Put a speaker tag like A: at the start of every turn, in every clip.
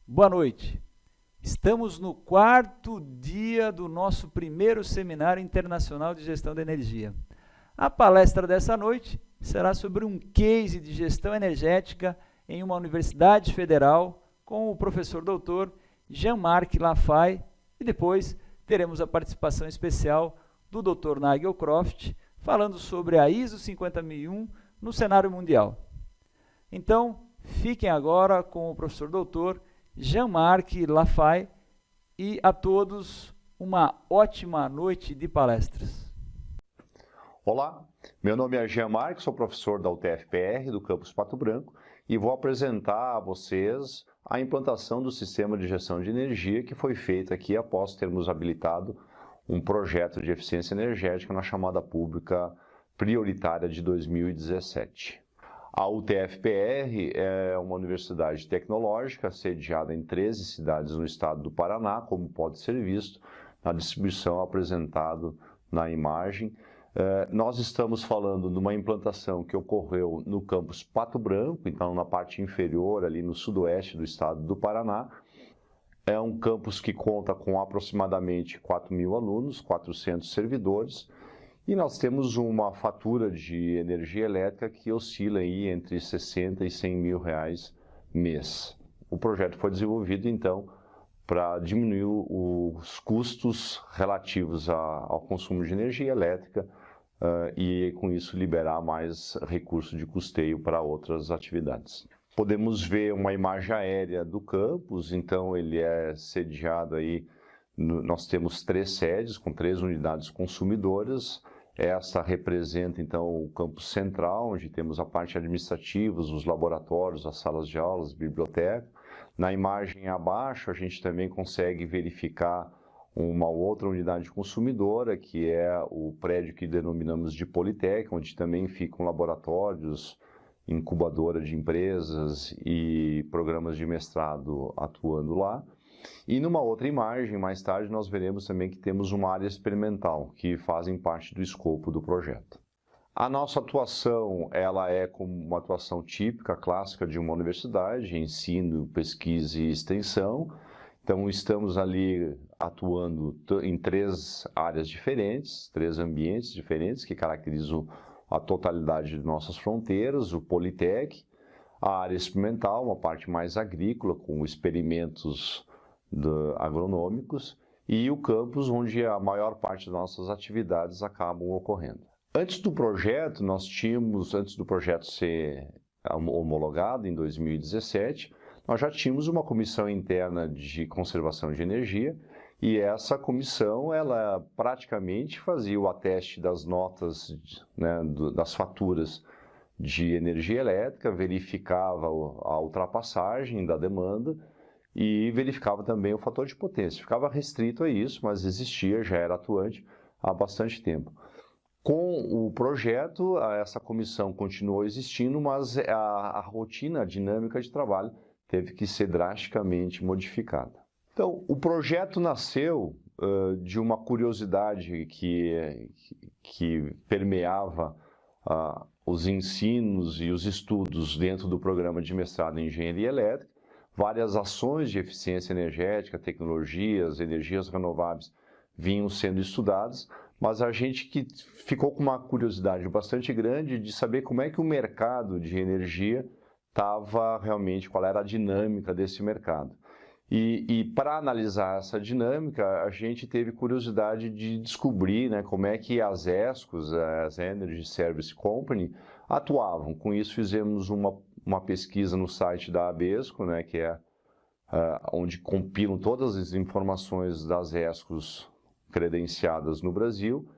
A: Boa noite. Estamos no quarto dia do nosso primeiro Seminário Internacional de Gestão da Energia. A palestra dessa noite será sobre um case de gestão energética em uma universidade federal com o professor doutor Jean-Marc Lafay e depois teremos a participação especial do Dr. Nigel Croft falando sobre a ISO 50001 no cenário mundial. Então, fiquem agora com o professor doutor Jean-Marc Lafay e a todos uma ótima noite de palestras.
B: Olá, meu nome é Jean-Marc, sou professor da UTF-PR do campus Pato Branco e vou apresentar a vocês a implantação do sistema de gestão de energia que foi feito aqui após termos habilitado um projeto de eficiência energética na chamada pública prioritária de 2017. A UTF-PR é uma universidade tecnológica sediada em 13 cidades no estado do Paraná, como pode ser visto na distribuição apresentada na imagem. Nós estamos falando de uma implantação que ocorreu no campus Pato Branco, então na parte inferior, ali no sudoeste do estado do Paraná. É um campus que conta com aproximadamente 4.000 alunos, 400 servidores, e nós temos uma fatura de energia elétrica que oscila aí entre 60 e 100 mil reais mês. O projeto foi desenvolvido, então, para diminuir os custos relativos ao consumo de energia elétrica e, com isso, liberar mais recursos de custeio para outras atividades. Podemos ver uma imagem aérea do campus, então ele é sediado aí, nós temos 3 sedes com 3 unidades consumidoras. Esta representa, então, o campus central, onde temos a parte administrativa, os laboratórios, as salas de aulas, biblioteca. Na imagem abaixo, a gente também consegue verificar uma outra unidade consumidora, que é o prédio que denominamos de Politec, onde também ficam laboratórios, incubadora de empresas e programas de mestrado atuando lá. E numa outra imagem, mais tarde, nós veremos também que temos uma área experimental, que fazem parte do escopo do projeto. A nossa atuação, ela é como uma atuação típica, clássica de uma universidade, ensino, pesquisa e extensão. Então, estamos ali atuando em 3 áreas diferentes, 3 ambientes diferentes, que caracterizam a totalidade de nossas fronteiras, o Politec, a área experimental, uma parte mais agrícola, com experimentos agronômicos, e o campus, onde a maior parte das nossas atividades acabam ocorrendo. Antes do projeto, antes do projeto ser homologado em 2017, nós já tínhamos uma comissão interna de conservação de energia, e essa comissão, ela praticamente fazia o ateste das notas, né, das faturas de energia elétrica, verificava a ultrapassagem da demanda e verificava também o fator de potência. Ficava restrito a isso, mas existia, já era atuante há bastante tempo. Com o projeto, essa comissão continuou existindo, mas a rotina, a dinâmica de trabalho teve que ser drasticamente modificada. Então, o projeto nasceu de uma curiosidade que permeava os ensinos e os estudos dentro do programa de mestrado em Engenharia Elétrica. Várias ações de eficiência energética, tecnologias, energias renováveis vinham sendo estudadas, mas a gente que ficou com uma curiosidade bastante grande de saber como é que o mercado de energia estava realmente, qual era a dinâmica desse mercado. E para analisar essa dinâmica, a gente teve curiosidade de descobrir, né, como é que as ESCOs, as Energy Service Company, atuavam. Com isso, fizemos uma pesquisa no site da ABESCO, né, que é onde compilam todas as informações das ESCOs credenciadas no Brasil,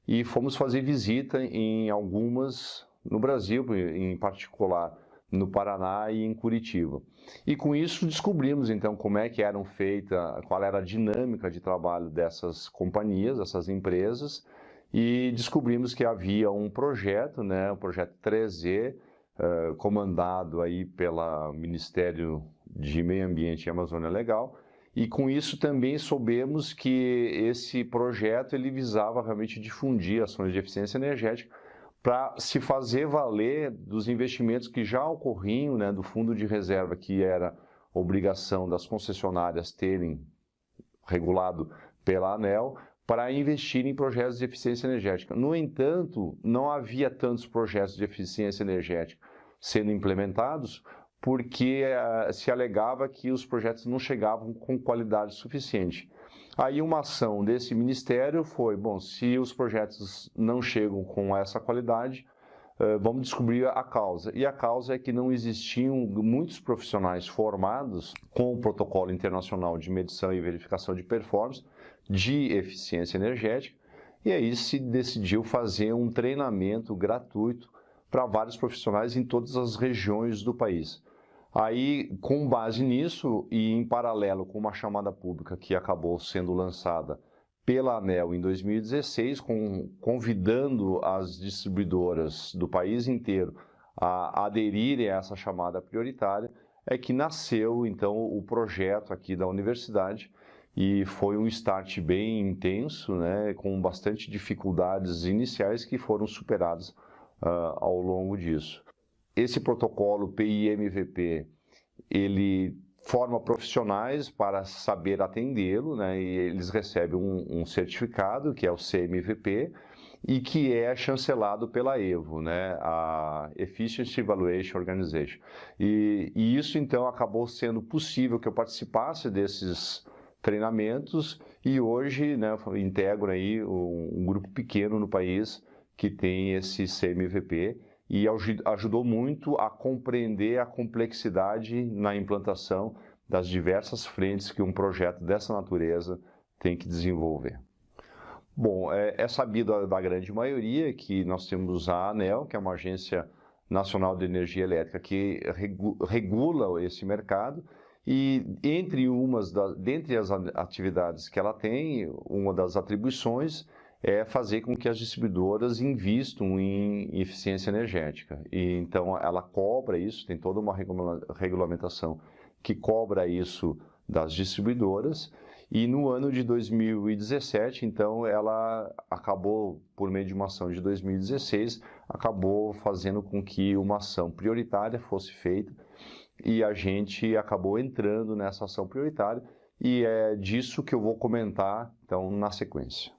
B: e fomos fazer visita em algumas no Brasil, em particular no Paraná e em Curitiba. E com isso descobrimos então como é que eram feitas, qual era a dinâmica de trabalho dessas companhias, dessas empresas, e descobrimos que havia um projeto, né, o projeto 3E, comandado aí pelo Ministério de Meio Ambiente e Amazônia Legal, e com isso também soubemos que esse projeto ele visava realmente difundir ações de eficiência energética para se fazer valer dos investimentos que já ocorriam, né, do fundo de reserva, que era obrigação das concessionárias terem regulado pela ANEEL para investir em projetos de eficiência energética. No entanto, não havia tantos projetos de eficiência energética sendo implementados porque se alegava que os projetos não chegavam com qualidade suficiente. Aí uma ação desse ministério foi, bom, se os projetos não chegam com essa qualidade, vamos descobrir a causa. E a causa é que não existiam muitos profissionais formados com o protocolo internacional de medição e verificação de performance de eficiência energética, e aí se decidiu fazer um treinamento gratuito para vários profissionais em todas as regiões do país. Aí, com base nisso e em paralelo com uma chamada pública que acabou sendo lançada pela ANEEL em 2016, convidando as distribuidoras do país inteiro a aderirem a essa chamada prioritária, é que nasceu então o projeto aqui da universidade, e foi um start bem intenso, né, com bastante dificuldades iniciais que foram superadas ao longo disso. Esse protocolo PI-MVP, ele forma profissionais para saber atendê-lo, né, e eles recebem um certificado, que é o CMVP, e que é chancelado pela EVO, né, a Efficiency Evaluation Organization. E isso, então, acabou sendo possível que eu participasse desses treinamentos, e hoje, né, integro aí um grupo pequeno no país que tem esse CMVP, e ajudou muito a compreender a complexidade na implantação das diversas frentes que um projeto dessa natureza tem que desenvolver. Bom, é sabido da grande maioria que nós temos a ANEEL, que é uma agência nacional de energia elétrica que regula esse mercado, e dentre as atividades que ela tem, uma das atribuições é fazer com que as distribuidoras invistam em eficiência energética. E então ela cobra isso, tem toda uma regulamentação que cobra isso das distribuidoras. E no ano de 2017, então, ela acabou, por meio de uma ação de 2016, acabou fazendo com que uma ação prioritária fosse feita, e a gente acabou entrando nessa ação prioritária, e é disso que eu vou comentar, então, na sequência.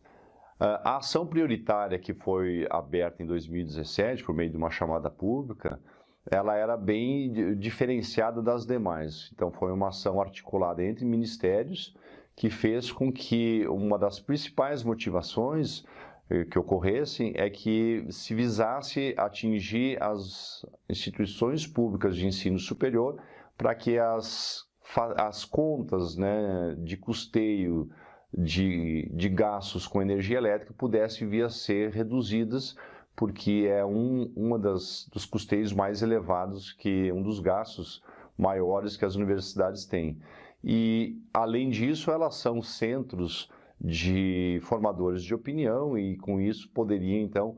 B: A ação prioritária que foi aberta em 2017, por meio de uma chamada pública, ela era bem diferenciada das demais. Então, foi uma ação articulada entre ministérios, que fez com que uma das principais motivações que ocorressem é que se visasse atingir as instituições públicas de ensino superior para que as contas, né, de custeio de gastos com energia elétrica pudessem vir a ser reduzidas, porque é dos custeios mais elevados, um dos gastos maiores que as universidades têm. E, além disso, elas são centros de formadores de opinião, e com isso poderia, então,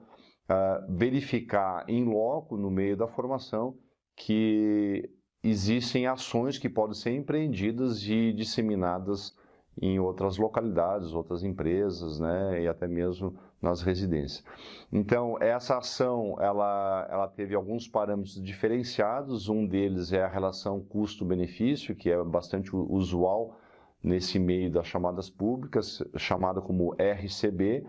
B: verificar em loco, no meio da formação, que existem ações que podem ser empreendidas e disseminadas em outras localidades, outras empresas, né, e até mesmo nas residências. Então, essa ação, ela teve alguns parâmetros diferenciados. Um deles é a relação custo-benefício, que é bastante usual nesse meio das chamadas públicas, chamada como RCB,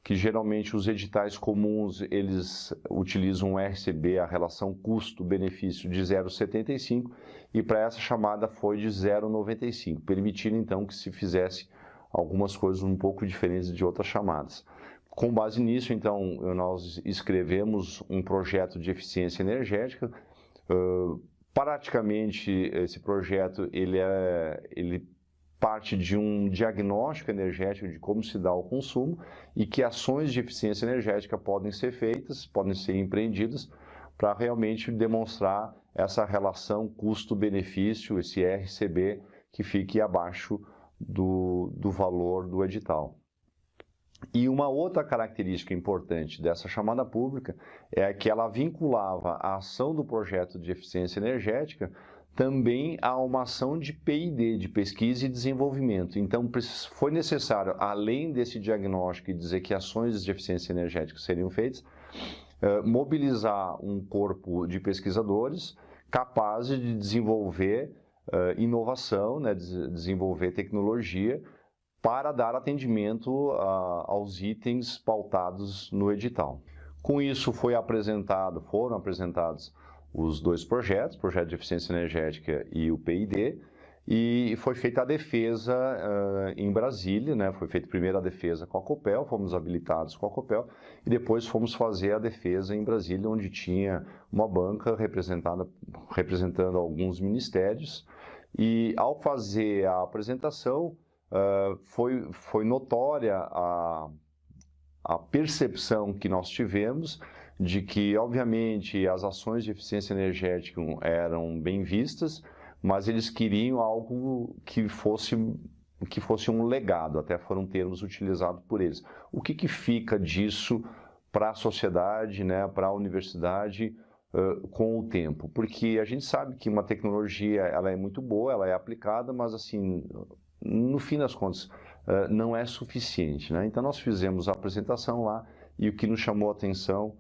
B: que geralmente os editais comuns, eles utilizam o RCB, a relação custo-benefício, de 0,75, e para essa chamada foi de 0,95, permitindo então que se fizesse algumas coisas um pouco diferentes de outras chamadas. Com base nisso, então, nós escrevemos um projeto de eficiência energética. Praticamente, esse projeto ele parte de um diagnóstico energético de como se dá o consumo, e que ações de eficiência energética podem ser feitas, podem ser empreendidas, para realmente demonstrar essa relação custo-benefício, esse RCB, que fique abaixo do valor do edital. E uma outra característica importante dessa chamada pública é que ela vinculava a ação do projeto de eficiência energética também a uma ação de P&D, de pesquisa e desenvolvimento. Então, foi necessário, além desse diagnóstico e dizer que ações de eficiência energética seriam feitas, mobilizar um corpo de pesquisadores capazes de desenvolver inovação, né, desenvolver tecnologia para dar atendimento aos itens pautados no edital. Com isso foram apresentados os dois projetos, o projeto de eficiência energética e o PID, e foi feita a defesa em Brasília, né? Foi feita primeiro a defesa com a Copel, fomos habilitados com a Copel, e depois fomos fazer a defesa em Brasília, onde tinha uma banca representando alguns ministérios, e ao fazer a apresentação, foi notória a percepção que nós tivemos de que, obviamente, as ações de eficiência energética eram bem vistas, mas eles queriam algo que fosse um legado, até foram termos utilizados por eles. O que fica disso para a sociedade, né, para a universidade, com o tempo? Porque a gente sabe que uma tecnologia ela é muito boa, ela é aplicada, mas assim, no fim das contas, não é suficiente, né? Então nós fizemos a apresentação lá e o que nos chamou a atenção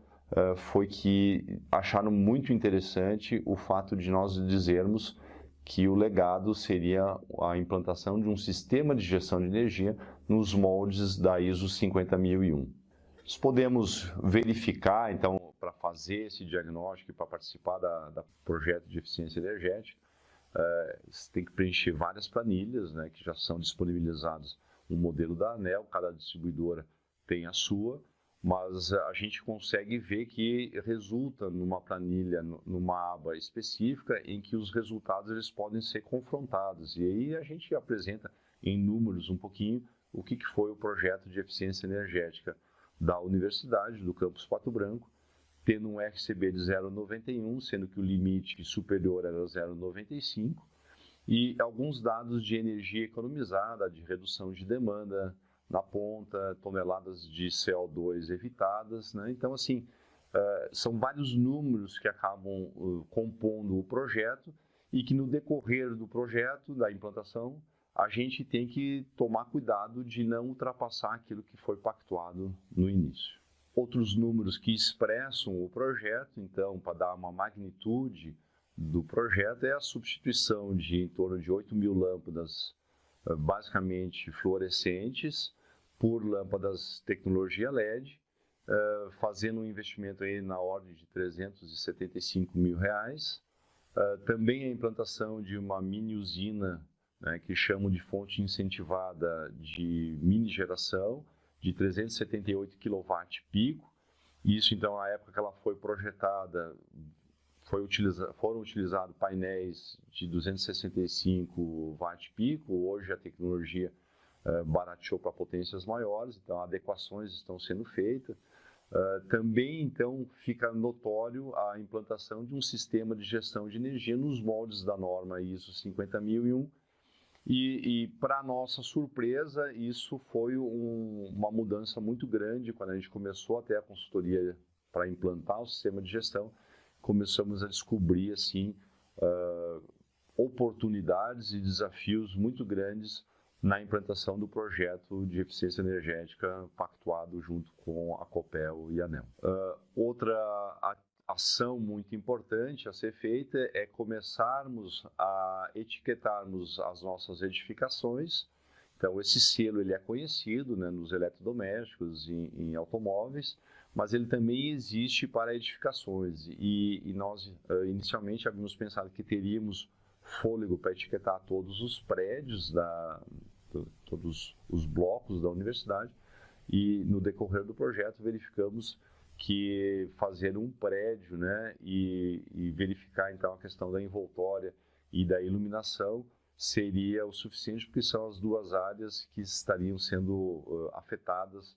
B: foi que acharam muito interessante o fato de nós dizermos que o legado seria a implantação de um sistema de gestão de energia nos moldes da ISO 50001. Nós podemos verificar, então, para fazer esse diagnóstico e para participar do projeto de eficiência energética, você tem que preencher várias planilhas, né, que já são disponibilizadas no modelo da ANEEL, cada distribuidora tem a sua, mas a gente consegue ver que resulta numa planilha, numa aba específica, em que os resultados eles podem ser confrontados. E aí a gente apresenta em números um pouquinho o que foi o projeto de eficiência energética da Universidade, do Campus Pato Branco, tendo um RCB de 0,91, sendo que o limite superior era 0,95, e alguns dados de energia economizada, de redução de demanda na ponta, toneladas de CO2 evitadas, né? Então, assim, são vários números que acabam compondo o projeto e que no decorrer do projeto, da implantação, a gente tem que tomar cuidado de não ultrapassar aquilo que foi pactuado no início. Outros números que expressam o projeto, então, para dar uma magnitude do projeto, é a substituição de em torno de 8.000 lâmpadas, basicamente fluorescentes, por lâmpadas tecnologia LED, fazendo um investimento aí na ordem de R$375 mil. Também a implantação de uma mini usina, né, que chamam de fonte incentivada de mini geração, de 378 kW pico. Isso, então, na época que ela foi projetada, foram utilizados painéis de 265 watt pico. Hoje a tecnologia barateou para potências maiores, então adequações estão sendo feitas. Também, então, fica notório a implantação de um sistema de gestão de energia nos moldes da norma ISO 50001, e para nossa surpresa, isso foi uma mudança muito grande. Quando a gente começou até a consultoria para implantar o sistema de gestão, começamos a descobrir assim, oportunidades e desafios muito grandes na implantação do projeto de eficiência energética pactuado junto com a Copel e a ANEEL. Outra ação muito importante a ser feita é começarmos a etiquetarmos as nossas edificações. Então, esse selo ele é conhecido, né, nos eletrodomésticos, em automóveis, mas ele também existe para edificações. E nós, inicialmente, havíamos pensado que teríamos fôlego para etiquetar todos os prédios, todos os blocos da universidade, e no decorrer do projeto verificamos que fazer um prédio, né, e verificar então a questão da envoltória e da iluminação seria o suficiente, porque são as duas áreas que estariam sendo afetadas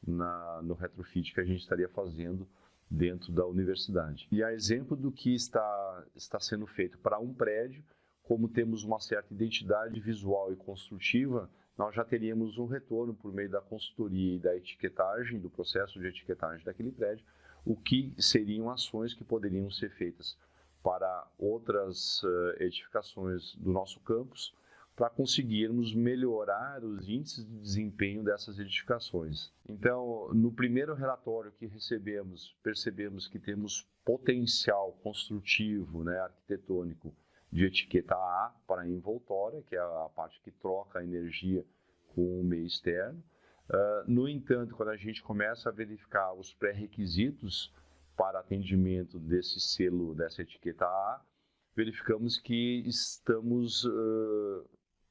B: no retrofit que a gente estaria fazendo dentro da universidade. E a exemplo do que está sendo feito para um prédio, como temos uma certa identidade visual e construtiva, nós já teríamos um retorno por meio da consultoria e da etiquetagem, do processo de etiquetagem daquele prédio, o que seriam ações que poderiam ser feitas para outras edificações do nosso campus, para conseguirmos melhorar os índices de desempenho dessas edificações. Então, no primeiro relatório que recebemos, percebemos que temos potencial construtivo, né, arquitetônico, de etiqueta A para envoltória, que é a parte que troca a energia com o meio externo. No entanto, quando a gente começa a verificar os pré-requisitos para atendimento desse selo, dessa etiqueta A, verificamos que estamos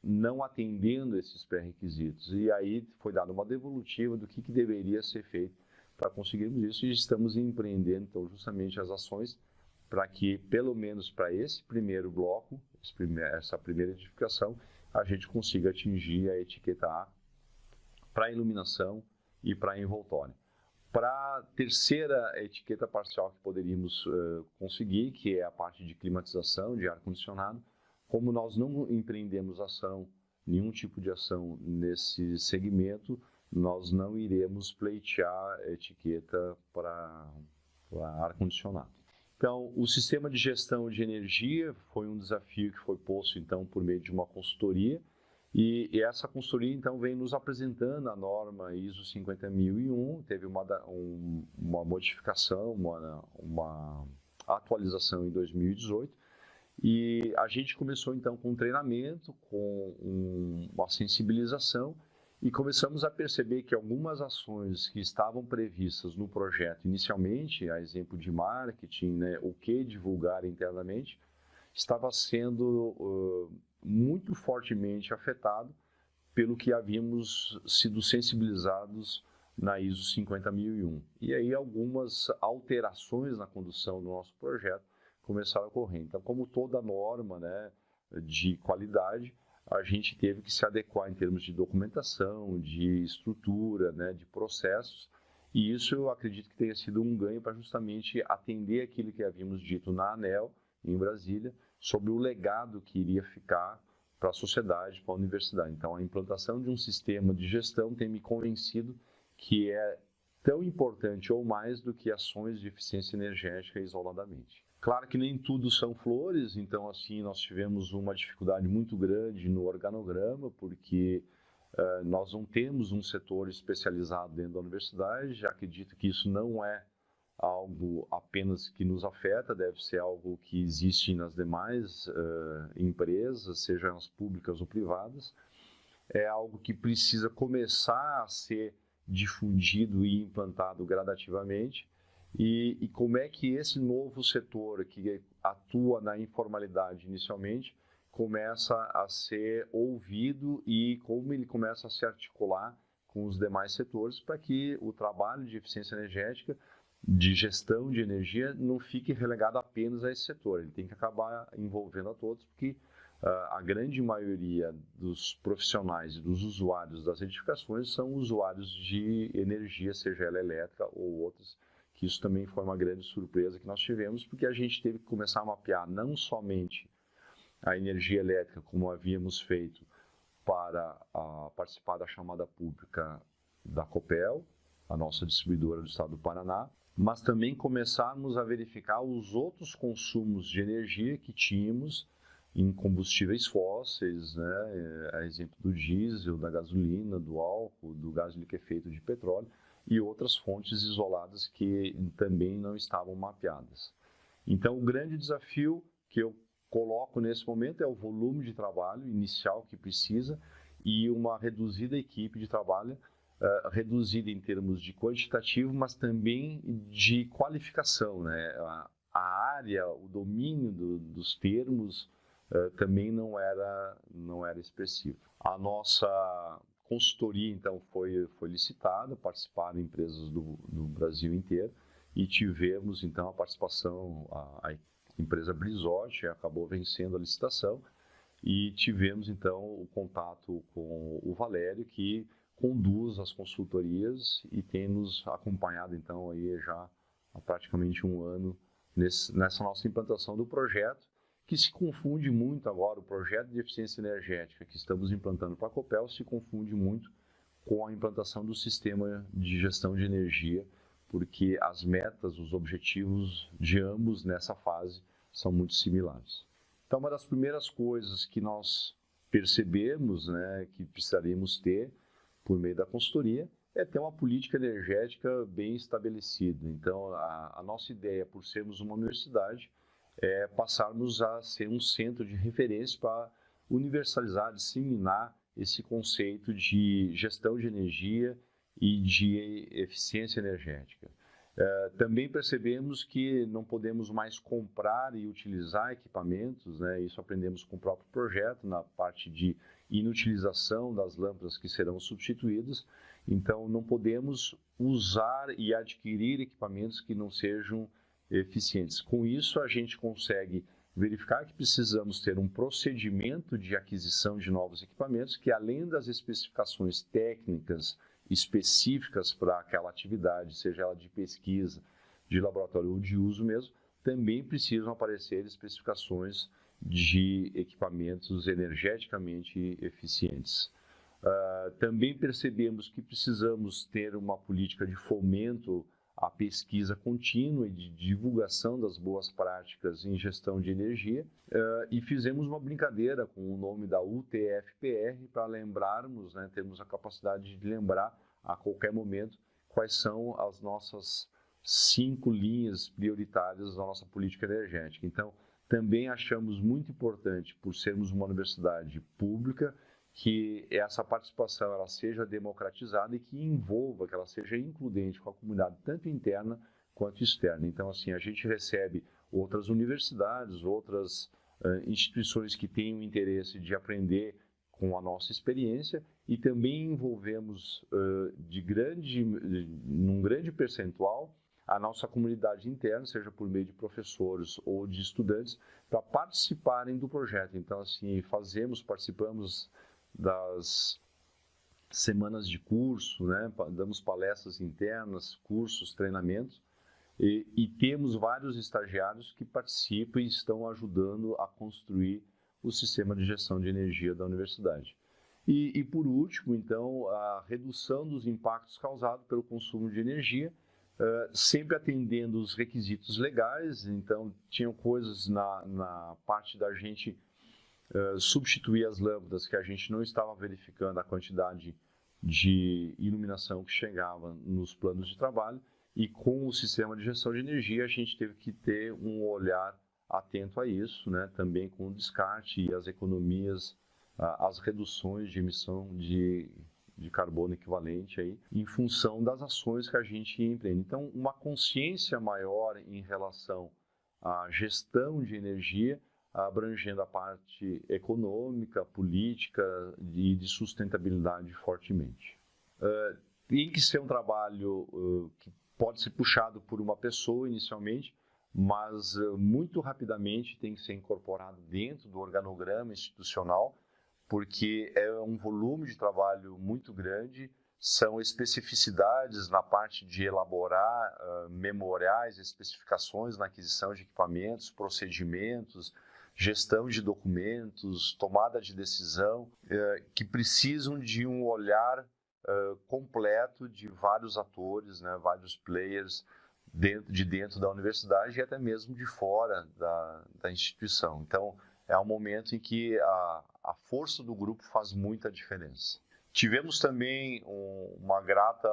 B: não atendendo esses pré-requisitos. E aí foi dada uma devolutiva do que deveria ser feito para conseguirmos isso, e estamos empreendendo, então, justamente as ações para que, pelo menos para esse primeiro bloco, essa primeira edificação, a gente consiga atingir a etiqueta A para iluminação e para envoltório. Para a terceira etiqueta parcial que poderíamos conseguir, que é a parte de climatização, de ar-condicionado, como nós não empreendemos nenhum tipo de ação nesse segmento, nós não iremos pleitear a etiqueta para ar-condicionado. Então, o sistema de gestão de energia foi um desafio que foi posto, então, por meio de uma consultoria, e essa consultoria, então, vem nos apresentando a norma ISO 50001, teve uma modificação, uma atualização em 2018, e a gente começou, então, com um treinamento, com uma sensibilização, e começamos a perceber que algumas ações que estavam previstas no projeto inicialmente, a exemplo de marketing, né, o que divulgar internamente, estava sendo muito fortemente afetado pelo que havíamos sido sensibilizados na ISO 50001. E aí algumas alterações na condução do nosso projeto começaram a ocorrer. Então, como toda norma, né, de qualidade, a gente teve que se adequar em termos de documentação, de estrutura, né, de processos, e isso eu acredito que tenha sido um ganho para justamente atender aquilo que havíamos dito na ANEEL, em Brasília, sobre o legado que iria ficar para a sociedade, para a universidade. Então, a implantação de um sistema de gestão tem me convencido que é tão importante ou mais do que ações de eficiência energética isoladamente. Claro que nem tudo são flores, então assim nós tivemos uma dificuldade muito grande no organograma, porque nós não temos um setor especializado dentro da universidade. Já acredito que isso não é algo apenas que nos afeta, deve ser algo que existe nas demais empresas, sejam as públicas ou privadas. É algo que precisa começar a ser difundido e implantado gradativamente. E como é que esse novo setor que atua na informalidade inicialmente começa a ser ouvido e como ele começa a se articular com os demais setores para que o trabalho de eficiência energética, de gestão de energia, não fique relegado apenas a esse setor. Ele tem que acabar envolvendo a todos, porque a grande maioria dos profissionais e dos usuários das edificações são usuários de energia, seja ela elétrica ou outras, que isso também foi uma grande surpresa que nós tivemos, porque a gente teve que começar a mapear não somente a energia elétrica, como havíamos feito para participar da chamada pública da Copel, a nossa distribuidora do estado do Paraná, mas também começarmos a verificar os outros consumos de energia que tínhamos em combustíveis fósseis, né, a exemplo do diesel, da gasolina, do álcool, do gás liquefeito de petróleo, e outras fontes isoladas que também não estavam mapeadas. Então, o grande desafio que eu coloco nesse momento é o volume de trabalho inicial que precisa e uma reduzida equipe de trabalho, reduzida em termos de quantitativo, mas também de qualificação, né? A área, o domínio dos termos também não era expressivo. A nossa consultoria, então, foi licitada, participaram empresas do Brasil inteiro e tivemos, então, a participação, a empresa Brizotti acabou vencendo a licitação e tivemos, então, o contato com o Valério, que conduz as consultorias e tem nos acompanhado, então, aí já há praticamente um ano nessa nossa implantação do projeto, que se confunde muito agora, o projeto de eficiência energética que estamos implantando para a Copel se confunde muito com a implantação do sistema de gestão de energia, porque as metas, os objetivos de ambos nessa fase são muito similares. Então, uma das primeiras coisas que nós percebemos, né, que precisaríamos ter por meio da consultoria é ter uma política energética bem estabelecida. Então, a nossa ideia, por sermos uma universidade, é passarmos a ser um centro de referência para universalizar, disseminar esse conceito de gestão de energia e de eficiência energética. Também percebemos que não podemos mais comprar e utilizar equipamentos, né? Isso aprendemos com o próprio projeto, na parte de inutilização das lâmpadas que serão substituídas. Então, não podemos usar e adquirir equipamentos que não sejam eficientes. Com isso, a gente consegue verificar que precisamos ter um procedimento de aquisição de novos equipamentos que, além das especificações técnicas específicas para aquela atividade, seja ela de pesquisa, de laboratório ou de uso mesmo, também precisam aparecer especificações de equipamentos energeticamente eficientes. Também percebemos que precisamos ter uma política de fomento à pesquisa contínua e de divulgação das boas práticas em gestão de energia, e fizemos uma brincadeira com o nome da UTFPR para lembrarmos, né, termos a capacidade de lembrar a qualquer momento quais são as nossas 5 linhas prioritárias da nossa política energética. Então, também achamos muito importante, por sermos uma universidade pública, que essa participação ela seja democratizada e que envolva, que ela seja includente com a comunidade, tanto interna quanto externa. Então, assim, a gente recebe outras universidades, outras instituições que têm o interesse de aprender com a nossa experiência e também envolvemos num grande percentual a nossa comunidade interna, seja por meio de professores ou de estudantes, para participarem do projeto. Então, assim, participamos das semanas de curso, né? Damos palestras internas, cursos, treinamentos, e temos vários estagiários que participam e estão ajudando a construir o sistema de gestão de energia da universidade. E por último, então, a redução dos impactos causados pelo consumo de energia, sempre atendendo os requisitos legais. Então, tinham coisas na parte da gente substituir as lâmpadas que a gente não estava verificando a quantidade de iluminação que chegava nos planos de trabalho, e com o sistema de gestão de energia a gente teve que ter um olhar atento a isso, né? Também com o descarte e as economias, as reduções de emissão de carbono equivalente aí, em função das ações que a gente empreende. Então, uma consciência maior em relação à gestão de energia, abrangendo a parte econômica, política e de sustentabilidade fortemente. Tem que ser um trabalho que pode ser puxado por uma pessoa inicialmente, mas muito rapidamente tem que ser incorporado dentro do organograma institucional, porque é um volume de trabalho muito grande, são especificidades na parte de elaborar memoriais, especificações na aquisição de equipamentos, procedimentos, gestão de documentos, tomada de decisão, que precisam de um olhar completo de vários atores, né, vários players dentro da universidade e até mesmo de fora da instituição. Então, é um momento em que a força do grupo faz muita diferença. Tivemos também uma grata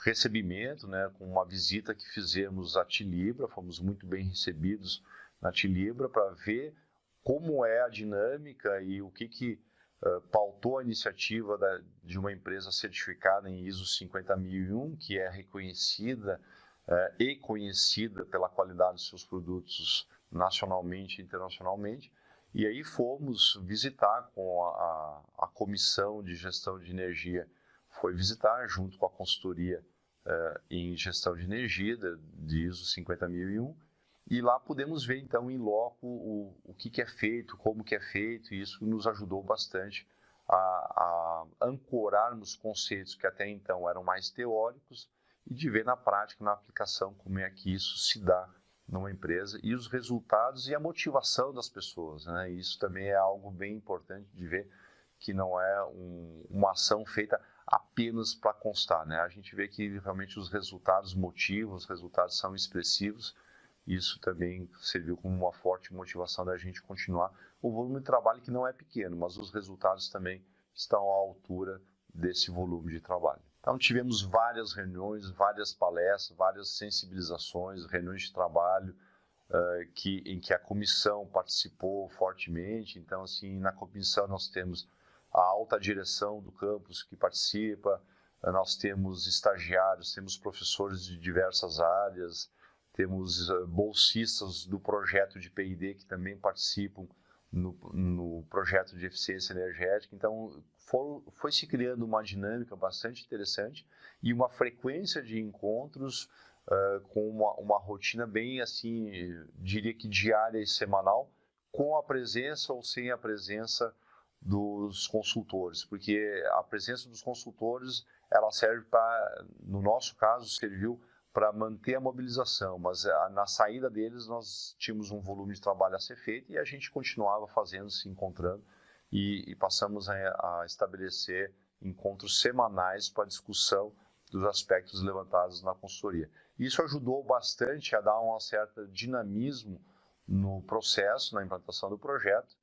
B: recebimento, né, com uma visita que fizemos à Tilibra, fomos muito bem recebidos na Tilibra para ver como é a dinâmica e o que pautou a iniciativa de uma empresa certificada em ISO 50001, que é reconhecida e conhecida pela qualidade dos seus produtos nacionalmente e internacionalmente. E aí fomos visitar com a Comissão de Gestão de Energia, foi visitar junto com a consultoria em gestão de energia de ISO 50001, e lá podemos ver então em loco o que é feito, como que é feito, e isso nos ajudou bastante a ancorarmos conceitos que até então eram mais teóricos e de ver na prática, na aplicação, como é que isso se dá numa empresa e os resultados e a motivação das pessoas, né? Isso também é algo bem importante de ver, que não é uma ação feita apenas para constar, né? A gente vê que realmente os resultados motivam, os resultados são expressivos. Isso também serviu como uma forte motivação da gente continuar o volume de trabalho, que não é pequeno, mas os resultados também estão à altura desse volume de trabalho. Então, tivemos várias reuniões, várias palestras, várias sensibilizações, reuniões de trabalho, em que a comissão participou fortemente. Então, assim, na comissão nós temos a alta direção do campus que participa, nós temos estagiários, temos professores de diversas áreas, temos bolsistas do projeto de P&D que também participam no projeto de eficiência energética. Então, foi se criando uma dinâmica bastante interessante e uma frequência de encontros com uma rotina bem, assim, diria que diária e semanal, com a presença ou sem a presença dos consultores, porque a presença dos consultores, ela serve para, no nosso caso, serviu para manter a mobilização, mas na saída deles nós tínhamos um volume de trabalho a ser feito e a gente continuava fazendo, se encontrando e passamos a estabelecer encontros semanais para discussão dos aspectos levantados na consultoria. Isso ajudou bastante a dar um certo dinamismo no processo, na implantação do projeto,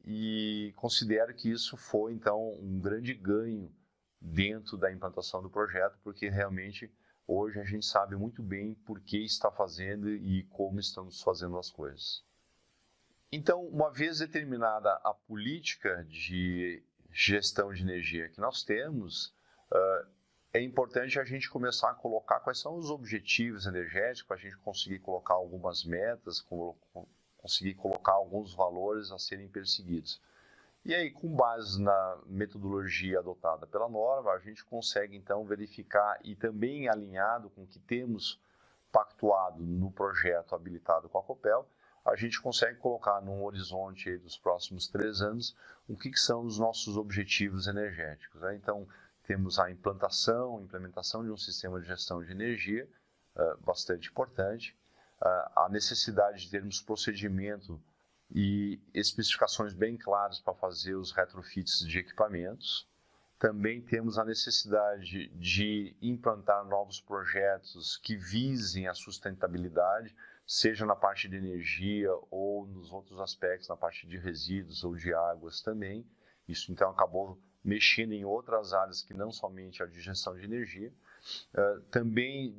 B: e considero que isso foi, então, um grande ganho dentro da implantação do projeto, porque realmente hoje a gente sabe muito bem por que está fazendo e como estamos fazendo as coisas. Então, uma vez determinada a política de gestão de energia que nós temos, é importante a gente começar a colocar quais são os objetivos energéticos, para a gente conseguir colocar algumas metas, conseguir colocar alguns valores a serem perseguidos. E aí, com base na metodologia adotada pela norma, a gente consegue então verificar e também alinhado com o que temos pactuado no projeto habilitado com a Copel, a gente consegue colocar num horizonte aí dos próximos 3 anos o que são os nossos objetivos energéticos, né? Então, temos a implementação de um sistema de gestão de energia, bastante importante, a necessidade de termos procedimento e especificações bem claras para fazer os retrofits de equipamentos. Também temos a necessidade de implantar novos projetos que visem a sustentabilidade, seja na parte de energia ou nos outros aspectos, na parte de resíduos ou de águas também. Isso então acabou mexendo em outras áreas que não somente a de gestão de energia. Também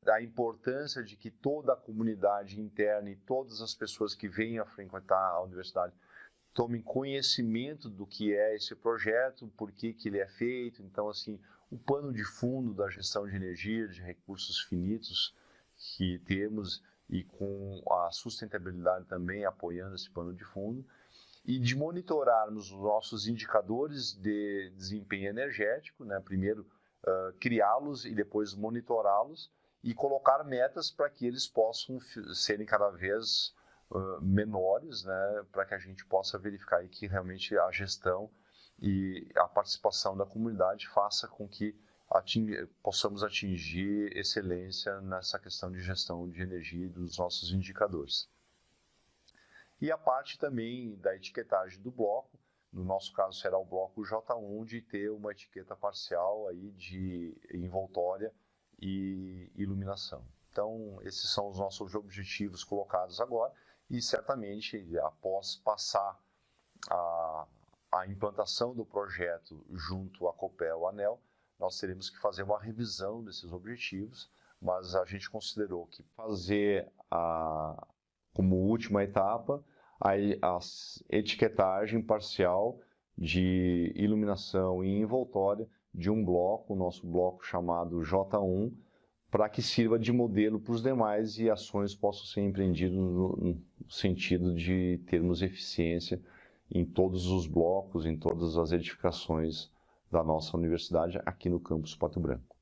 B: da importância de que toda a comunidade interna e todas as pessoas que venham a frequentar a universidade tomem conhecimento do que é esse projeto, por que ele é feito. Então, assim, o pano de fundo da gestão de energia, de recursos finitos que temos e com a sustentabilidade também apoiando esse pano de fundo. E de monitorarmos os nossos indicadores de desempenho energético, né? Primeiro criá-los e depois monitorá-los e colocar metas para que eles possam serem cada vez menores, né? Para que a gente possa verificar aí que realmente a gestão e a participação da comunidade faça com que possamos atingir excelência nessa questão de gestão de energia e dos nossos indicadores. E a parte também da etiquetagem do bloco, no nosso caso será o bloco J1, de ter uma etiqueta parcial aí de envoltória e iluminação. Então, esses são os nossos objetivos colocados agora e certamente após passar a implantação do projeto junto à Copel ANEEL, nós teremos que fazer uma revisão desses objetivos, mas a gente considerou que fazer como última etapa a etiquetagem parcial de iluminação e envoltória de um bloco, o nosso bloco chamado J1, para que sirva de modelo para os demais e ações possam ser empreendidas no sentido de termos eficiência em todos os blocos, em todas as edificações da nossa universidade aqui no campus Pato Branco.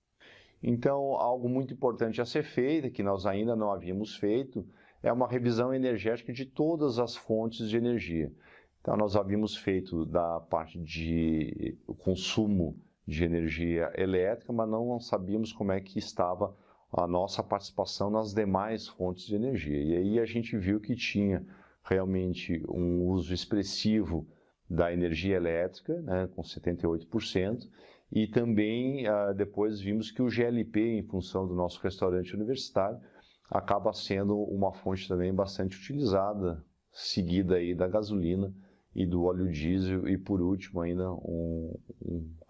B: Então, algo muito importante a ser feito, que nós ainda não havíamos feito, é uma revisão energética de todas as fontes de energia. Então, nós havíamos feito da parte de consumo de energia elétrica, mas não sabíamos como é que estava a nossa participação nas demais fontes de energia. E aí a gente viu que tinha realmente um uso expressivo da energia elétrica, né, com 78%, e também depois vimos que o GLP, em função do nosso restaurante universitário, acaba sendo uma fonte também bastante utilizada, seguida aí da gasolina e do óleo diesel e, por último, ainda um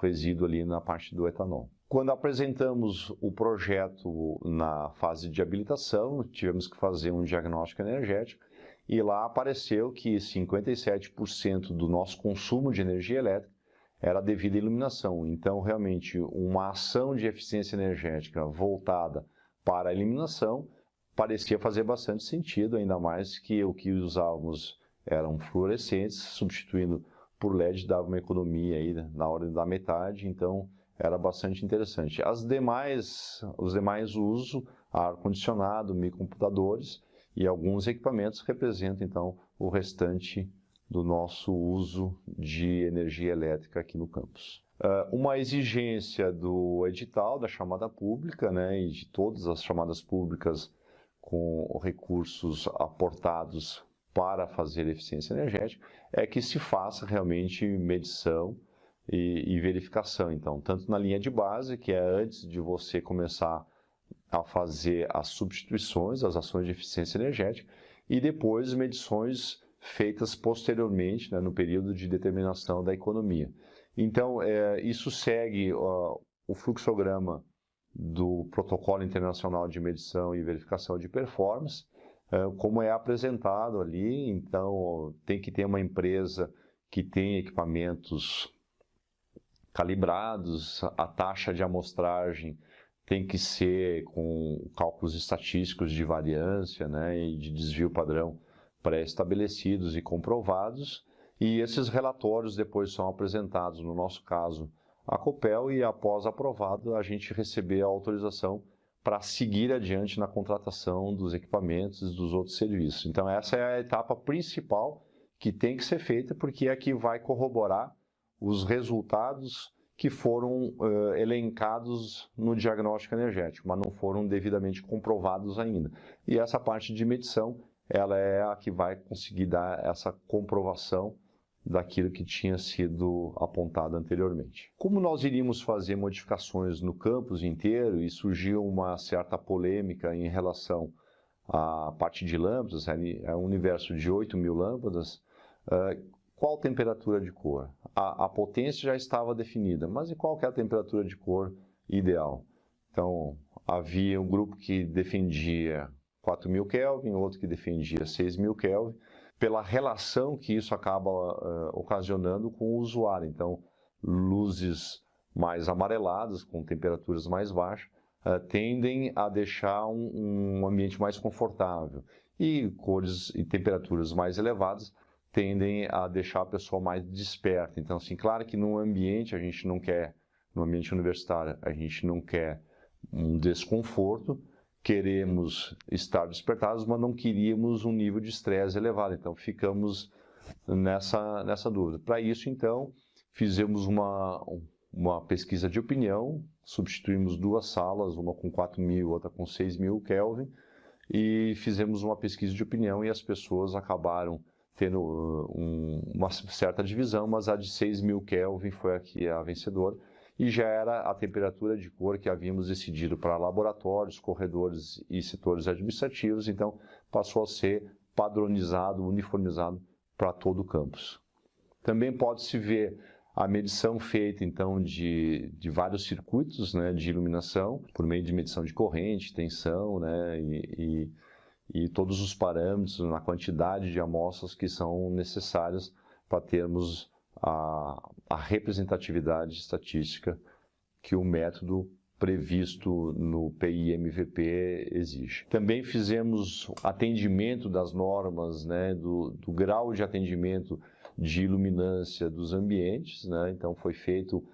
B: resíduo ali na parte do etanol. Quando apresentamos o projeto na fase de habilitação, tivemos que fazer um diagnóstico energético e lá apareceu que 57% do nosso consumo de energia elétrica era devido à iluminação. Então, realmente, uma ação de eficiência energética voltada para a iluminação parecia fazer bastante sentido, ainda mais que o que usávamos eram fluorescentes, substituindo por LED dava uma economia aí na ordem da metade, então era bastante interessante. Os demais usos, ar-condicionado, microcomputadores e alguns equipamentos representam então o restante do nosso uso de energia elétrica aqui no campus. Uma exigência do edital, da chamada pública, né, e de todas as chamadas públicas com recursos aportados para fazer eficiência energética, é que se faça realmente medição e verificação. Então, tanto na linha de base, que é antes de você começar a fazer as substituições, as ações de eficiência energética, e depois medições feitas posteriormente, né, no período de determinação da economia. Então, isso segue o fluxograma do Protocolo Internacional de Medição e Verificação de Performance, como é apresentado ali. Então, tem que ter uma empresa que tem equipamentos calibrados, a taxa de amostragem tem que ser com cálculos estatísticos de variância, né, e de desvio padrão pré-estabelecidos e comprovados, e esses relatórios depois são apresentados, no nosso caso, à Copel, e após aprovado a gente receber a autorização para seguir adiante na contratação dos equipamentos e dos outros serviços. Então essa é a etapa principal que tem que ser feita, porque é a que vai corroborar os resultados que foram elencados no diagnóstico energético, mas não foram devidamente comprovados ainda. E essa parte de medição, ela é a que vai conseguir dar essa comprovação daquilo que tinha sido apontado anteriormente. Como nós iríamos fazer modificações no campus inteiro e surgiu uma certa polêmica em relação à parte de lâmpadas, é um universo de 8.000 lâmpadas, qual temperatura de cor? A potência já estava definida, mas e qual que é a temperatura de cor ideal? Então, havia um grupo que defendia 4.000 Kelvin, outro que defendia 6.000 Kelvin, pela relação que isso acaba ocasionando com o usuário. Então, luzes mais amareladas, com temperaturas mais baixas, tendem a deixar um ambiente mais confortável. E cores e temperaturas mais elevadas tendem a deixar a pessoa mais desperta. Então, assim, claro que no ambiente, a gente não quer, no ambiente universitário, a gente não quer um desconforto, queremos estar despertados, mas não queríamos um nível de estresse elevado. Então, ficamos nessa dúvida. Para isso, então, fizemos uma pesquisa de opinião, substituímos duas salas, uma com 4.000, outra com 6.000 Kelvin, e fizemos uma pesquisa de opinião e as pessoas acabaram tendo uma certa divisão, mas a de 6.000 Kelvin foi a vencedora, e já era a temperatura de cor que havíamos decidido para laboratórios, corredores e setores administrativos, então passou a ser padronizado, uniformizado para todo o campus. Também pode-se ver a medição feita então de vários circuitos, né, de iluminação, por meio de medição de corrente, tensão, né, e todos os parâmetros na quantidade de amostras que são necessárias para termos a representatividade estatística que o método previsto no PI-MVP exige. Também fizemos atendimento das normas, né, do grau de atendimento de iluminância dos ambientes, né, então foi feito,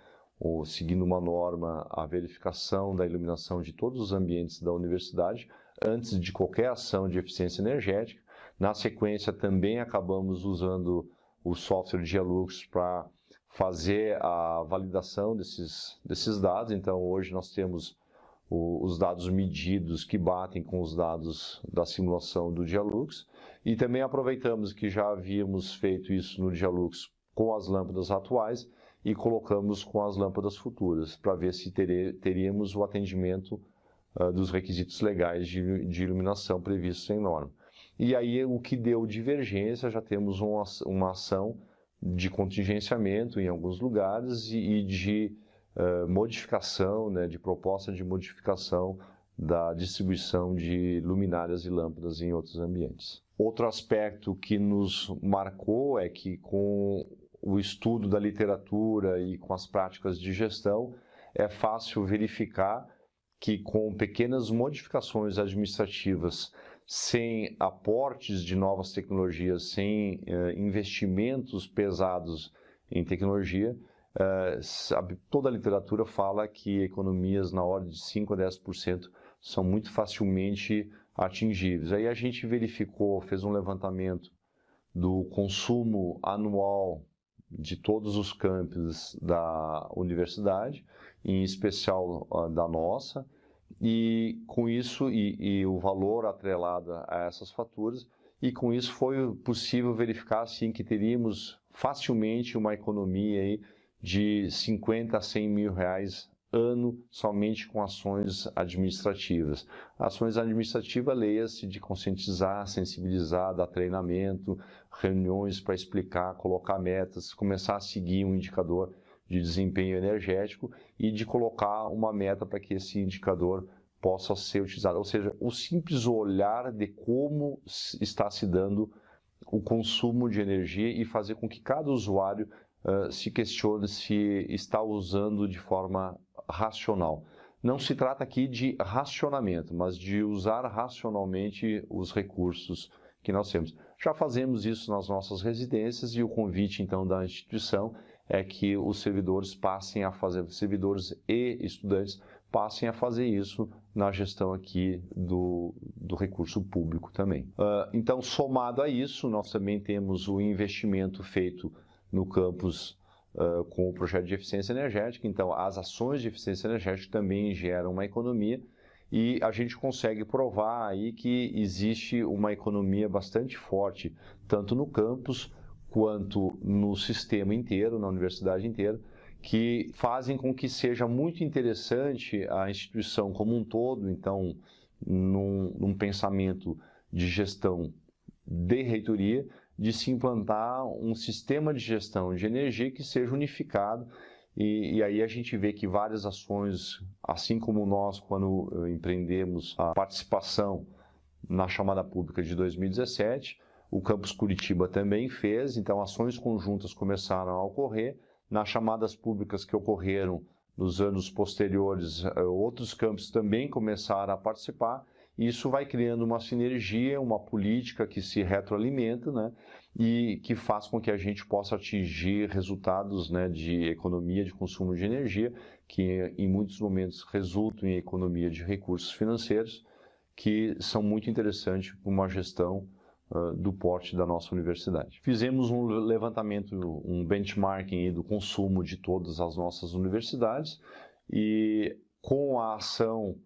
B: seguindo uma norma, a verificação da iluminação de todos os ambientes da universidade, antes de qualquer ação de eficiência energética. Na sequência, também acabamos usando o software Dialux para fazer a validação desses dados. Então, hoje nós temos os dados medidos que batem com os dados da simulação do Dialux. E também aproveitamos que já havíamos feito isso no Dialux com as lâmpadas atuais e colocamos com as lâmpadas futuras, para ver se teríamos o atendimento dos requisitos legais de iluminação previstos em norma. E aí o que deu divergência, já temos uma ação de contingenciamento em alguns lugares e de modificação, né, de proposta de modificação da distribuição de luminárias e lâmpadas em outros ambientes. Outro aspecto que nos marcou é que, com o estudo da literatura e com as práticas de gestão, é fácil verificar que, com pequenas modificações administrativas, sem aportes de novas tecnologias, sem investimentos pesados em tecnologia, toda a literatura fala que economias na ordem de 5 a 10% são muito facilmente atingíveis. Aí a gente verificou, fez um levantamento do consumo anual de todos os campos da universidade, em especial da nossa, e com isso, e o valor atrelado a essas faturas, e com isso foi possível verificar assim, que teríamos facilmente uma economia aí de 50 a 100 mil reais ano somente com ações administrativas. Ações administrativas, leia-se de conscientizar, sensibilizar, dar treinamento, reuniões para explicar, colocar metas, começar a seguir um indicador de desempenho energético e de colocar uma meta para que esse indicador possa ser utilizado. Ou seja, o simples olhar de como está se dando o consumo de energia e fazer com que cada usuário se questione se está usando de forma racional. Não se trata aqui de racionamento, mas de usar racionalmente os recursos que nós temos. Já fazemos isso nas nossas residências e o convite, então, da instituição é que os servidores passem a fazer, servidores e estudantes passem a fazer isso na gestão aqui do recurso público também. Então, somado a isso, nós também temos o investimento feito no campus com o projeto de eficiência energética. Então, as ações de eficiência energética também geram uma economia e a gente consegue provar aí que existe uma economia bastante forte, tanto no campus quanto no sistema inteiro, na universidade inteira, que fazem com que seja muito interessante a instituição como um todo, então, num pensamento de gestão de reitoria, de se implantar um sistema de gestão de energia que seja unificado e aí a gente vê que várias ações, assim como nós quando empreendemos a participação na chamada pública de 2017, o Campus Curitiba também fez, então ações conjuntas começaram a ocorrer, nas chamadas públicas que ocorreram nos anos posteriores, outros campos também começaram a participar. Isso vai criando uma sinergia, uma política que se retroalimenta, né, e que faz com que a gente possa atingir resultados, né, de economia de consumo de energia, que em muitos momentos resultam em economia de recursos financeiros, que são muito interessantes para uma gestão do porte da nossa universidade. Fizemos um levantamento, um benchmarking do consumo de todas as nossas universidades e com a ação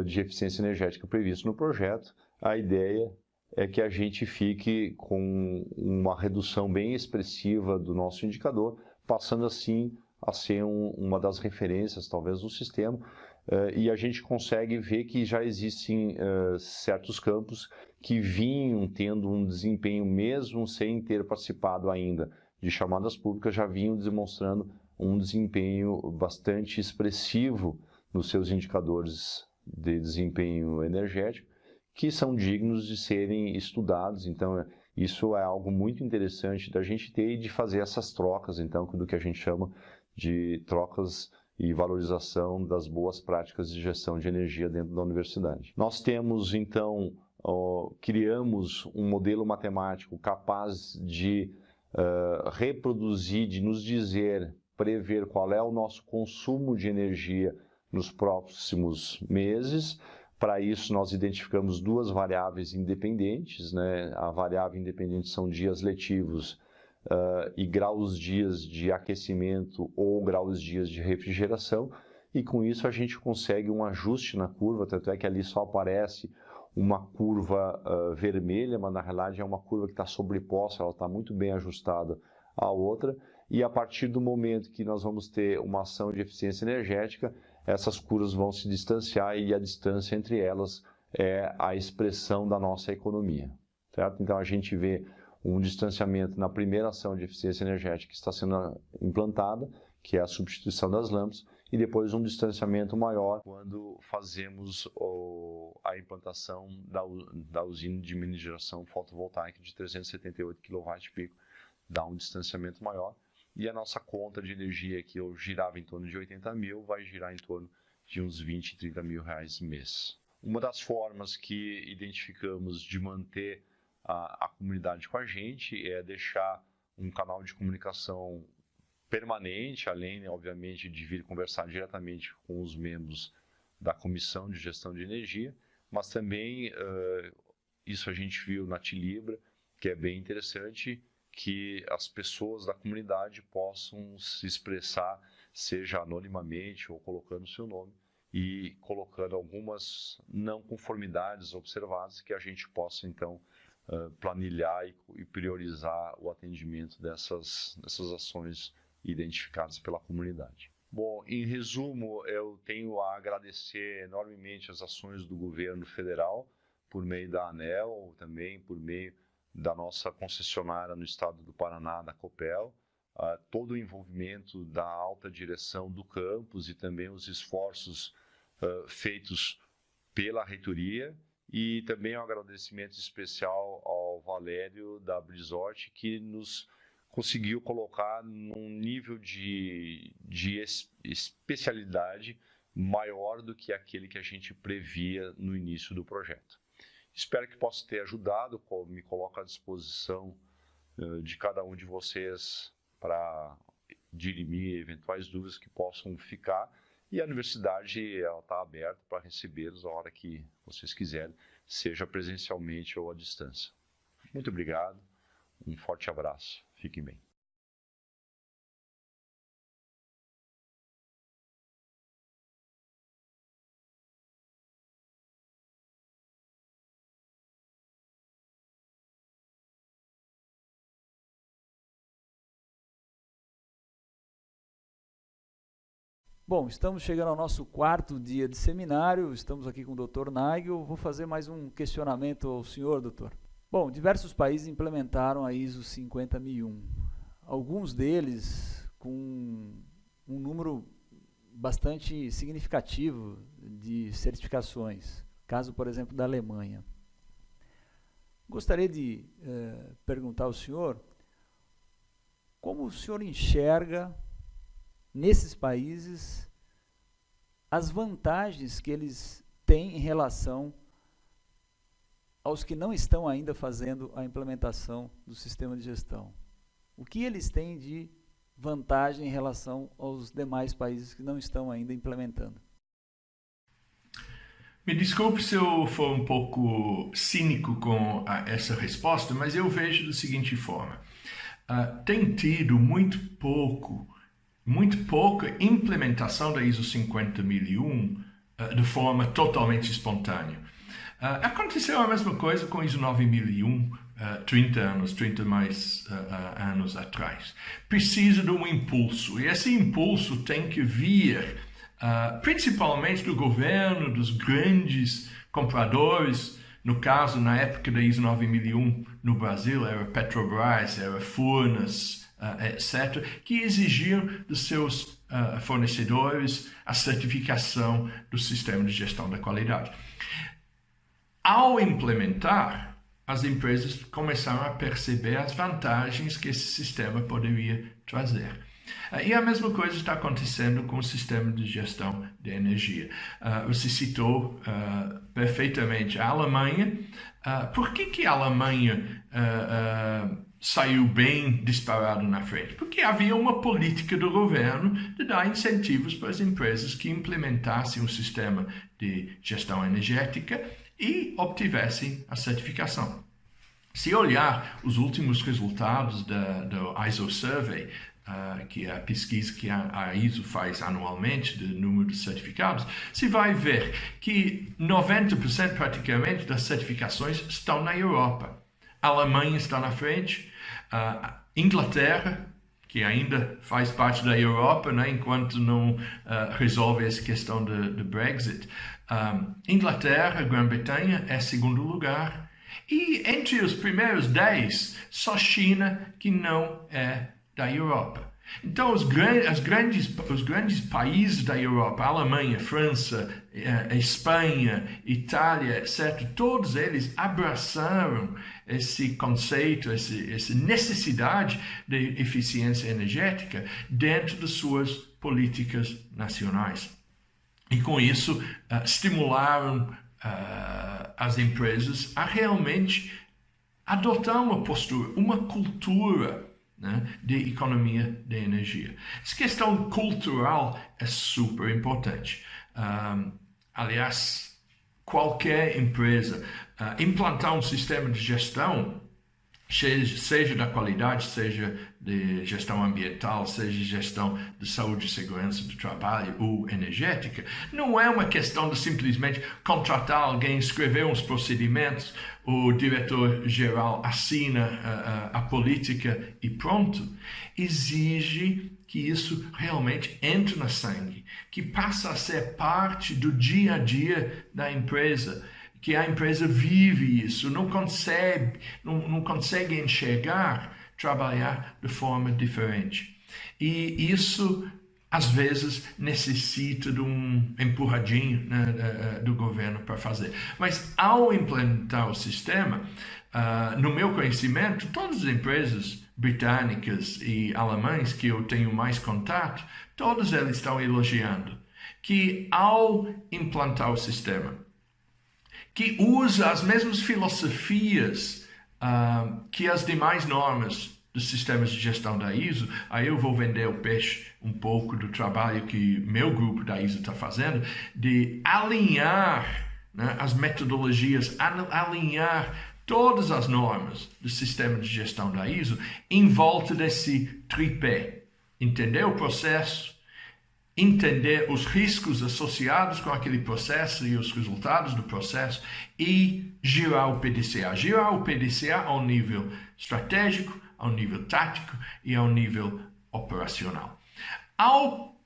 B: de eficiência energética prevista no projeto, a ideia é que a gente fique com uma redução bem expressiva do nosso indicador, passando assim a ser uma das referências, talvez, do sistema, e a gente consegue ver que já existem certos campos que vinham tendo um desempenho, mesmo sem ter participado ainda de chamadas públicas, já vinham demonstrando um desempenho bastante expressivo nos seus indicadores de desempenho energético, que são dignos de serem estudados. Então, isso é algo muito interessante da gente ter e de fazer essas trocas, então, do que a gente chama de trocas e valorização das boas práticas de gestão de energia dentro da universidade. Nós temos, então, criamos um modelo matemático capaz de reproduzir, de nos dizer, prever qual é o nosso consumo de energia nos próximos meses. Para isso, nós identificamos duas variáveis independentes, né? A variável independente são dias letivos e graus dias de aquecimento ou graus dias de refrigeração, e com isso a gente consegue um ajuste na curva, tanto é que ali só aparece uma curva vermelha, mas na realidade é uma curva que está sobreposta, ela está muito bem ajustada à outra, e a partir do momento que nós vamos ter uma ação de eficiência energética, essas curvas vão se distanciar e a distância entre elas é a expressão da nossa economia, certo? Então a gente vê um distanciamento na primeira ação de eficiência energética que está sendo implantada, que é a substituição das lâmpadas, e depois um distanciamento maior quando fazemos a implantação da usina de mini geração fotovoltaica de 378 kW-peak, dá um distanciamento maior, e a nossa conta de energia, que eu girava em torno de 80 mil, vai girar em torno de uns 20, 30 mil reais mês. Uma das formas que identificamos de manter a comunidade com a gente é deixar um canal de comunicação permanente, além, obviamente, de vir conversar diretamente com os membros da Comissão de Gestão de Energia, mas também, isso a gente viu na Tilibra, que é bem interessante, que as pessoas da comunidade possam se expressar, seja anonimamente ou colocando seu nome, e colocando algumas não conformidades observadas, que a gente possa, então, planilhar e priorizar o atendimento dessas ações identificadas pela comunidade. Bom, em resumo, eu tenho a agradecer enormemente as ações do governo federal, por meio da ANEEL, também por meio da nossa concessionária no estado do Paraná, da Copel, todo o envolvimento da alta direção do campus e também os esforços feitos pela reitoria, e também um agradecimento especial ao Valério da Brizort, que nos conseguiu colocar num nível de especialidade maior do que aquele que a gente previa no início do projeto. Espero que possa ter ajudado, me coloco à disposição de cada um de vocês para dirimir eventuais dúvidas que possam ficar, e a universidade está aberta para recebê-los a hora que vocês quiserem, seja presencialmente ou à distância. Muito obrigado, um forte abraço, fiquem bem.
A: Bom, estamos chegando ao nosso quarto dia de seminário, estamos aqui com o Dr. Nigel. Vou fazer mais um questionamento ao senhor, doutor. Bom, diversos países implementaram a ISO 50001. Alguns deles com um número bastante significativo de certificações, caso, por exemplo, da Alemanha. Gostaria de perguntar ao senhor como o senhor enxerga nesses países as vantagens que eles têm em relação aos que não estão ainda fazendo a implementação do sistema de gestão. O que eles têm de vantagem em relação aos demais países que não estão ainda implementando?
C: Me desculpe se eu for um pouco cínico com essa resposta, mas eu vejo da seguinte forma. Tem tido muito pouca implementação da ISO 50001 de forma totalmente espontânea. Aconteceu a mesma coisa com a ISO 9001, 30 mais anos atrás. Precisa de um impulso, e esse impulso tem que vir principalmente do governo, dos grandes compradores. No caso, na época da ISO 9001 no Brasil, era Petrobras, era Furnas, etc., que exigiam dos seus fornecedores a certificação do sistema de gestão da qualidade. Ao implementar, as empresas começaram a perceber as vantagens que esse sistema poderia trazer. E a mesma coisa está acontecendo com o sistema de gestão de energia. Você citou perfeitamente a Alemanha. Por que a Alemanha saiu bem disparado na frente? Porque havia uma política do governo de dar incentivos para as empresas que implementassem um sistema de gestão energética e obtivessem a certificação. Se olhar os últimos resultados do ISO Survey, que é a pesquisa que a ISO faz anualmente do número de certificados, se vai ver que 90% praticamente das certificações estão na Europa. A Alemanha está na frente, a Inglaterra, que ainda faz parte da Europa, né, enquanto não resolve essa questão do Brexit. Inglaterra, Grã-Bretanha é segundo lugar. E entre os primeiros 10, só China que não é da Europa. Então, os grandes países da Europa, Alemanha, França, Espanha, Itália, etc., todos eles abraçaram esse conceito, essa necessidade de eficiência energética dentro de suas políticas nacionais. E com isso, estimularam as empresas a realmente adotar uma postura, uma cultura, né, de economia de energia. Essa questão cultural é super importante. Aliás, qualquer empresa implantar um sistema de gestão, seja da qualidade, seja de gestão ambiental, seja gestão de saúde e segurança do trabalho ou energética, não é uma questão de simplesmente contratar alguém, escrever uns procedimentos, o diretor-geral assina a política e pronto. Exige que isso realmente entre no sangue, que passa a ser parte do dia a dia da empresa, que a empresa vive isso, não consegue enxergar, trabalhar de forma diferente. E isso, às vezes, necessita de um empurradinho, né, do governo para fazer. Mas, ao implementar o sistema, no meu conhecimento, todas as empresas britânicas e alemãs que eu tenho mais contato, todos eles estão elogiando que, ao implantar o sistema, que usa as mesmas filosofias que as demais normas dos sistemas de gestão da ISO, aí eu vou vender o peixe um pouco do trabalho que meu grupo da ISO está fazendo, de alinhar, né, as metodologias, alinhar todas as normas do sistema de gestão da ISO em volta desse tripé. Entender o processo, entender os riscos associados com aquele processo e os resultados do processo e girar o PDCA. Girar o PDCA ao nível estratégico, ao nível tático e ao nível operacional. Ao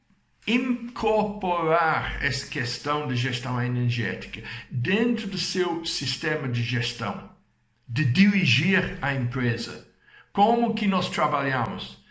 C: incorporar essa questão de gestão energética dentro do seu sistema de gestão, de dirigir a empresa, como que nós trabalhamos?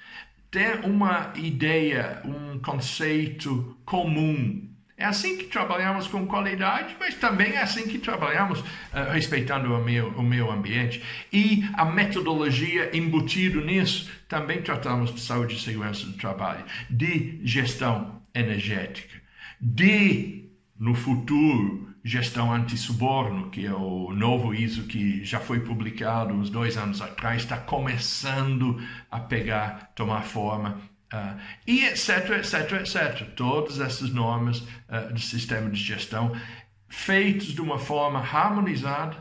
C: Ter uma ideia, um conceito comum. É assim que trabalhamos com qualidade, mas também é assim que trabalhamos respeitando o meio ambiente. E a metodologia embutida nisso, também tratamos de saúde e segurança do trabalho, de gestão energética, de, no futuro, gestão anti-suborno, que é o novo ISO que já foi publicado uns 2 anos atrás, está começando a tomar forma, e etc, etc, etc. Todas essas normas do sistema de gestão feitas de uma forma harmonizada,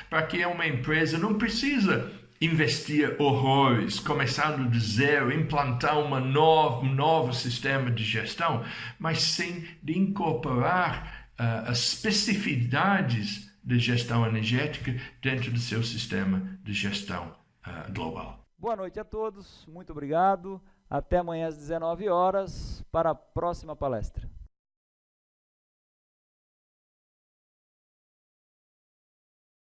C: para que uma empresa não precisa investir horrores, começando do zero, implantar um novo sistema de gestão, mas sim de incorporar as especificidades de gestão energética dentro do seu sistema de gestão global.
A: Boa noite a todos, muito obrigado. Até amanhã às 19 horas para a próxima palestra.